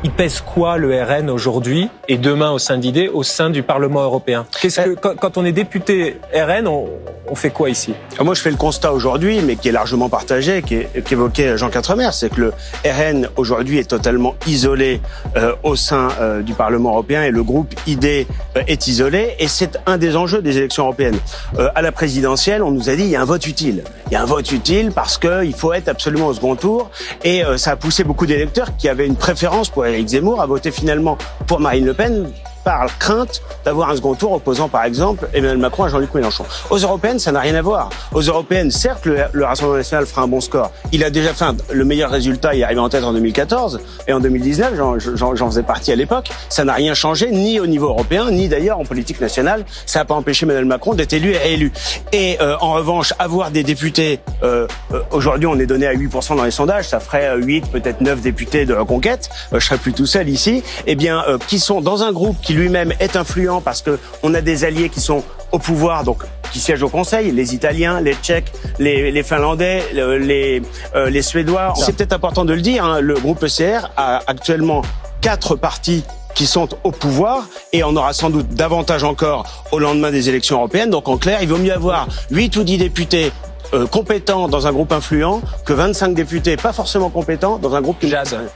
Il pèse quoi le RN aujourd'hui et demain au sein d'IDE, au sein du Parlement européen? Quand on est député RN, on fait quoi ici? Moi, je fais le constat aujourd'hui, mais qui est largement partagé, qu'évoquait Jean Quatremer, c'est que le RN aujourd'hui est totalement isolé au sein du Parlement européen et le groupe ID est isolé. Et c'est un des enjeux des élections européennes. À la présidentielle, on nous a dit il y a un vote utile. Il y a un vote utile parce qu'il faut être absolument au second tour. Et ça a poussé beaucoup d'électeurs qui avaient une préférence pour Éric Zemmour à voter finalement pour Marine Le Pen par crainte d'avoir un second tour opposant par exemple Emmanuel Macron à Jean-Luc Mélenchon. Aux européennes, ça n'a rien à voir. Aux européennes, certes, le Rassemblement national fera un bon score. Il a déjà fait le meilleur résultat, il est arrivé en tête en 2014 et en 2019, j'en faisais partie à l'époque. Ça n'a rien changé, ni au niveau européen, ni d'ailleurs en politique nationale. Ça n'a pas empêché Emmanuel Macron d'être élu et réélu. Et en revanche, avoir des députés, aujourd'hui on est donné à 8% dans les sondages, ça ferait 8, peut-être 9 députés de Reconquête, je serais plus tout seul ici, eh bien, qui sont dans un groupe qui lui-même est influent parce que on a des alliés qui sont au pouvoir, donc qui siègent au Conseil, les Italiens, les Tchèques, les Finlandais, les Suédois. C'est peut-être important de le dire, hein, le groupe ECR a actuellement 4 partis qui sont au pouvoir et on aura sans doute davantage encore au lendemain des élections européennes. Donc en clair, il vaut mieux avoir 8 ou 10 députés compétents dans un groupe influent que 25 députés pas forcément compétents dans un groupe qui... Jade.